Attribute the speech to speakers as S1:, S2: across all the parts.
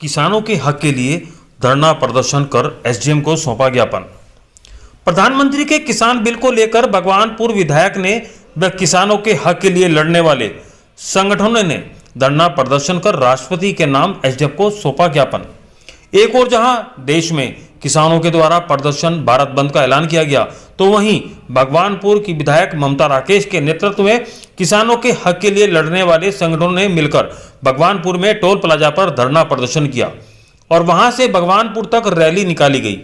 S1: किसानों के हक के लिए धरना प्रदर्शन कर एसडीएम को सौंपा ज्ञापन। प्रधानमंत्री के किसान बिल को लेकर भगवानपुर विधायक ने व किसानों के हक के लिए लड़ने वाले संगठनों ने धरना प्रदर्शन कर राष्ट्रपति के नाम एसडीएम को सौंपा ज्ञापन। एक और जहां देश में किसानों के द्वारा प्रदर्शन भारत बंद का ऐलान किया गया, तो वहीं भगवानपुर की विधायक ममता राकेश के नेतृत्व में किसानों के हक के लिए लड़ने वाले संगठनों ने मिलकर भगवानपुर में टोल प्लाजा पर धरना प्रदर्शन किया और वहां से भगवानपुर तक रैली निकाली गई,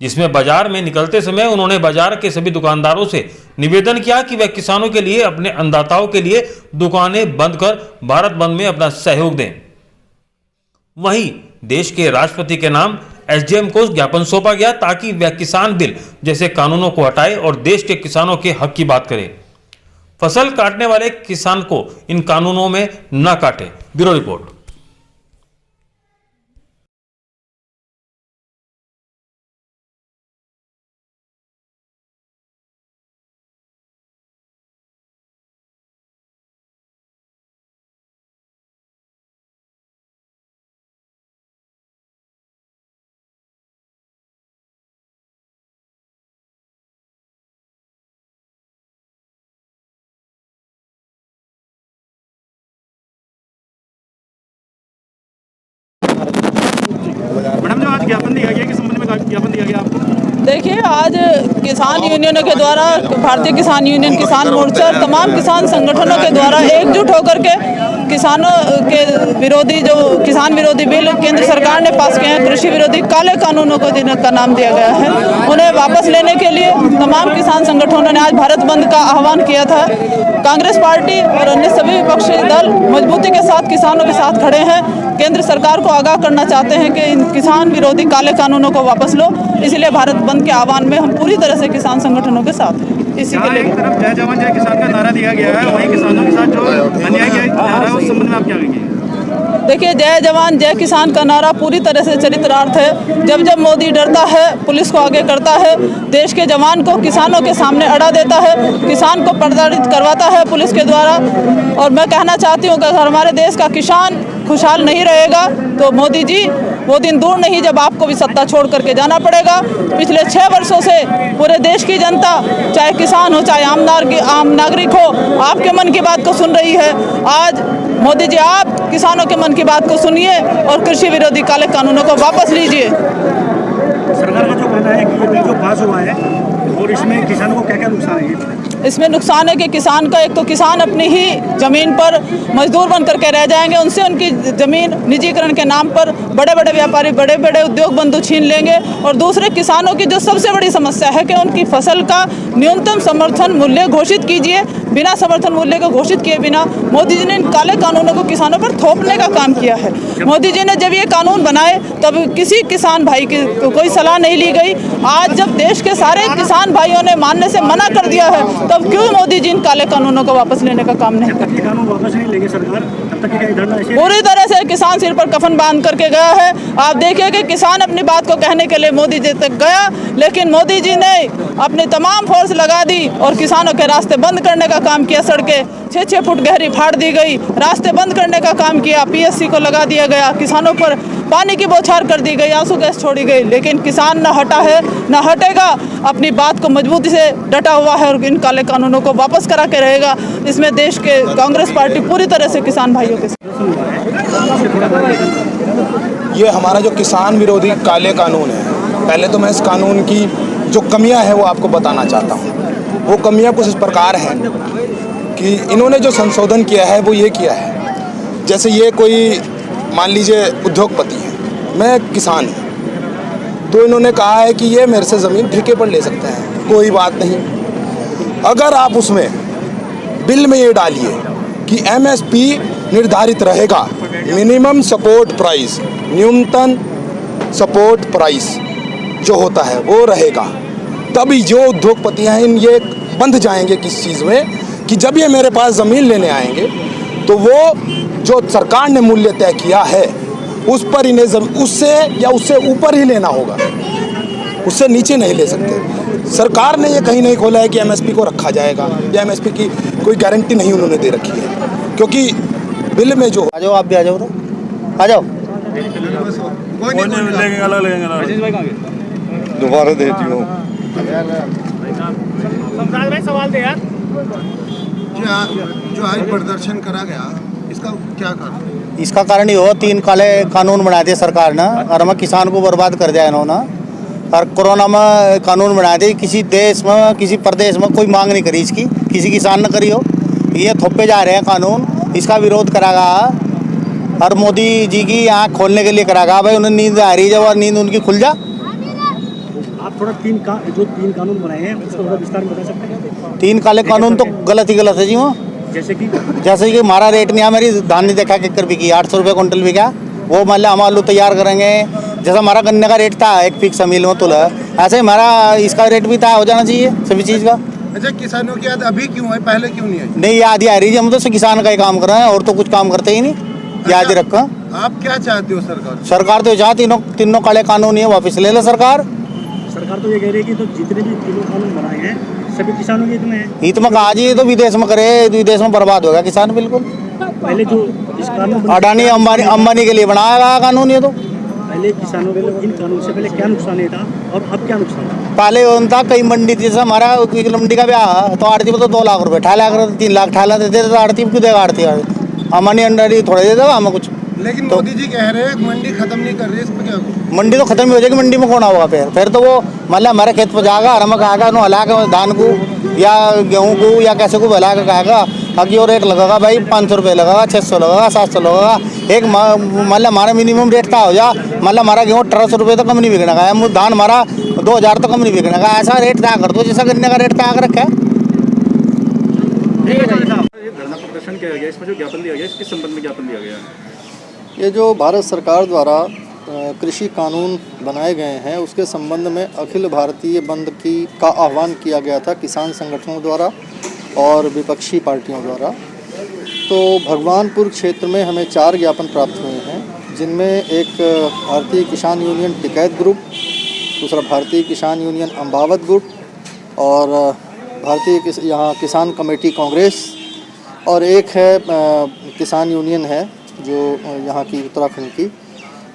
S1: जिसमें बाजार में निकलते समय उन्होंने बाजार के सभी दुकानदारों से निवेदन किया कि वह किसानों के लिए, अपने अन्नदाताओं के लिए दुकानें बंद कर भारत बंद में अपना सहयोग दें। वहीं देश के राष्ट्रपति के नाम एसडीएम को ज्ञापन सौंपा गया ताकि वह किसान बिल जैसे कानूनों को हटाए और देश के किसानों के हक की बात करे। फसल काटने वाले किसान को इन कानूनों में न काटे। Bureau report.
S2: मैडम, जो आज ज्ञापन दिया गया, किस संबंध में ज्ञापन दिया गया आपको?
S3: देखिए, आज किसान यूनियनों के द्वारा, भारतीय किसान यूनियन, किसान मोर्चा और तमाम किसान संगठनों के द्वारा एकजुट होकर के किसानों के विरोधी जो किसान विरोधी बिल केंद्र सरकार ने पास किए हैं, कृषि विरोधी काले कानूनों को जिनका नाम दिया गया है, उन्हें वापस लेने के लिए तमाम किसान संगठनों ने आज भारत बंद का आह्वान किया था। कांग्रेस पार्टी और अन्य सभी विपक्षी दल मजबूती के साथ किसानों के साथ खड़े हैं। केंद्र सरकार को आगाह करना चाहते हैं कि इन किसान विरोधी काले कानूनों को वापस लो, इसलिए भारत बंद के आह्वान में हम पूरी तरह से किसान संगठनों के साथ हैं। इसी के लिए
S2: एक तरफ जय जवान जय किसान का नारा दिया गया है, वहीं किसानों के साथ जो अन्याय किया जा रहा है उस संबंध में आप क्या कहेंगे?
S3: देखिए, जय जवान जय किसान का नारा पूरी तरह से चरित्रार्थ है। जब जब मोदी डरता है, पुलिस को आगे करता है, देश के जवान को किसानों के सामने अड़ा देता है, किसान को प्रताड़ित करवाता है पुलिस के द्वारा। और मैं कहना चाहती हूँ कि अगर हमारे देश का किसान खुशहाल नहीं रहेगा तो मोदी जी, वो दिन दूर नहीं जब आपको भी सत्ता छोड़ करके जाना पड़ेगा। पिछले 6 वर्षों से पूरे देश की जनता, चाहे किसान हो चाहे आम नागरिक हो, आपके मन की बात को सुन रही है। आज मोदी जी, आप किसानों के मन की बात को सुनिए और कृषि विरोधी काले कानूनों को वापस लीजिए।
S2: सरकार का जो कहना है कि ये बिल जो पास हुआ है और इसमें किसानों को क्या क्या नुकसान है?
S3: इसमें नुकसान है कि किसान का, एक तो किसान अपनी ही ज़मीन पर मजदूर बन करके रह जाएंगे, उनसे उनकी ज़मीन निजीकरण के नाम पर बड़े बड़े व्यापारी, बड़े बड़े उद्योग बंधु छीन लेंगे। और दूसरे, किसानों की जो सबसे बड़ी समस्या है कि उनकी फसल का न्यूनतम समर्थन मूल्य घोषित कीजिए। बिना समर्थन मूल्य को घोषित किए बिना मोदी जी ने इन काले कानूनों को किसानों पर थोपने का काम किया है। मोदी जी ने जब ये कानून बनाए तब किसी किसान भाई की कोई सलाह नहीं ली गई। आज जब देश के सारे किसान भाइयों ने मानने से मना कर दिया है, तब क्यों मोदी जी इन काले कानूनों को वापस लेने का काम नहीं करती?
S2: कानून वापस नहीं लेंगे सरकार, तब तक क्या धरना?
S3: पूरी तरह से किसान सिर पर कफन बांध करके गया है। आप देखिए कि किसान अपनी बात को कहने के लिए मोदी जी तक गया, लेकिन मोदी जी ने अपनी तमाम फोर्स लगा दी और किसानों के रास्ते बंद करने का काम किया। सड़कें 6-6 फुट गहरी फाड़ दी गई, रास्ते बंद करने का काम किया, पीएससी को लगा दिया गया, किसानों पर पानी की बौछार कर दी गई, आंसू गैस छोड़ी गई, लेकिन किसान न हटा है न हटेगा। अपनी बात को मजबूती से डटा हुआ है और इन काले कानूनों को वापस करा के रहेगा। इसमें देश के कांग्रेस पार्टी पूरी तरह से किसान भाइयों के साथ।
S4: ये हमारा जो किसान विरोधी काले कानून है, पहले तो मैं इस कानून की जो कमियां हैं वो आपको बताना चाहता हूँ। वो कमियां कुछ इस प्रकार हैं कि इन्होंने जो संशोधन किया है वो ये किया है, जैसे ये कोई मान लीजिए उद्योगपति है, मैं किसान हूँ, तो इन्होंने कहा है कि ये मेरे से ज़मीन ठेके पर ले सकते हैं, कोई बात नहीं। अगर आप उसमें बिल में ये डालिए कि एमएसपी निर्धारित रहेगा, मिनिमम सपोर्ट प्राइस, न्यूनतम सपोर्ट प्राइस जो होता है वो रहेगा, तभी जो उद्योगपति हैं ये बंध जाएंगे किस चीज़ में कि जब ये मेरे पास ज़मीन लेने आएंगे तो वो जो सरकार ने मूल्य तय किया है उस पर इन्हें उससे या उससे ऊपर ही लेना होगा, उससे नीचे नहीं ले सकते। सरकार ने ये कहीं नहीं खोला है कि एमएसपी को रखा जाएगा या एमएसपी की कोई गारंटी नहीं उन्होंने दे रखी है, क्योंकि बिल में जो
S5: आ जाओ, आप भी आ जाओ, आ जाओ। दोबारा देती हूँ।
S2: भाई सवाल दे यार।
S6: जो आज प्रदर्शन करा गया, इसका क्या कारण है?
S7: इसका कारण ही हो 3 काले कानून बना दिए सरकार ने और हमें किसान को बर्बाद कर दिया इन्होंने। और कोरोना में कानून बनाए थे, किसी देश में किसी प्रदेश में कोई मांग नहीं करी इसकी, किसी किसान ने करी हो। ये थोपे जा रहे हैं कानून, इसका विरोध करागा और मोदी जी की आँख खोलने के लिए करागा। भाई उन्हें नींद आ रही है, जब नींद उनकी खुल जा।
S2: आप थोड़ा जो तीन कानून बनाए हैं उसका थोड़ा विस्तार में बता सकते हैं?
S7: 3 काले कानून तो गलत ही गलत है जी। वो
S2: जैसे कि
S7: हमारा रेट नहीं है, मेरी धान नहीं देखा किकर बिकी 800 रुपये कुंटल बिका। वो मान लिया हम आलू तैयार करेंगे, जैसा हमारा गन्ने का रेट था एक फिक्स मिल में तुला, ऐसे ही हमारा इसका रेट भी तय हो जाना चाहिए सभी चीज़ का।
S6: अच्छा, किसानों की याद अभी क्यों है, पहले क्यों नहीं है?
S7: नहीं याद ही आ रही है, हम तो किसान का ही काम कर रहे हैं और तो कुछ काम करते ही नहीं। याद ही रखा।
S6: आप क्या चाहते हो सरकार?
S7: सरकार तो चाह तीनों काले कानून है वापस ले ले सरकार।
S2: सरकार तो ये कह रही है कि तो जितने भी तीनों कानून बनाए हैं सभी किसानों के हित में है।
S7: हित में कहा जी, तो विदेश में करे, विदेश में बर्बाद होगा किसान बिल्कुल।
S2: पहले जो इस कानून
S7: अडानी अंबानी के लिए बनाया गया कानून ये तो।
S2: पहले किसानों के इन कानून से पहले क्या नुकसान है था और अब क्या नुकसान है?
S7: पहले उनका कई मंडी थी, जैसे हमारा मंडी का ब्याह तो आड़ती में तो 2 लाख रुपए 2.5 लाख 3 लाख 2.5 लाख देते, आड़ती में क्यों देगा? आड़ती अंबानी अंडानी थोड़ा दे देगा हमें कुछ।
S6: लेकिन मोदी जी कह रहे हैं मंडी खत्म नहीं कर रहे, इस पर क्या?
S7: मंडी तो खत्म ही हो जाएगी, मंडी में कौन होगा फिर तो वो मतलब हमारे खेत पर जाएगा और हमें कहेगा नो हला के धान को या गेहूँ को या कैसे को बहला के कहेगा बाकी और रेट लगेगा भाई 500 रुपये लगेगा, 600 लगेगा, 700 लगेगा। एक मतलब हमारा मिनिमम रेट था हो जा, मतलब हमारा गेहूँ 1800 रुपये तो कम नहीं बिकने का, धान हमारा 2000 तो कम नहीं बिकने का। ऐसा रेट तय कर दो जैसा गन्ने का रेट तय कर रखा है।
S2: धरना प्रदर्शन किया गया, इसमें जो ज्ञापन दिया गया इसके संबंध में ज्ञापन दिया गया है।
S8: ये जो भारत सरकार द्वारा कृषि कानून बनाए गए हैं उसके संबंध में अखिल भारतीय बंद का आह्वान किया गया था किसान संगठनों द्वारा और विपक्षी पार्टियों द्वारा। तो भगवानपुर क्षेत्र में हमें 4 ज्ञापन प्राप्त हुए हैं, जिनमें एक भारतीय किसान यूनियन टिकैत ग्रुप, दूसरा भारतीय किसान यूनियन अम्बावत ग्रुप और भारतीय यहाँ किसान कमेटी कांग्रेस और एक है किसान यूनियन है जो यहाँ की उत्तराखंड की।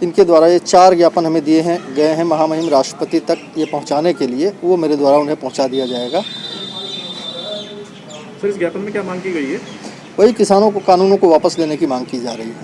S8: इनके द्वारा ये 4 ज्ञापन हमें दिए गए हैं महामहिम राष्ट्रपति तक ये पहुँचाने के लिए। वो मेरे द्वारा उन्हें पहुँचा दिया जाएगा।
S2: सर, इस ज्ञापन में क्या मांग की गई है?
S8: वही किसानों को कानूनों को वापस लेने की मांग की जा रही है।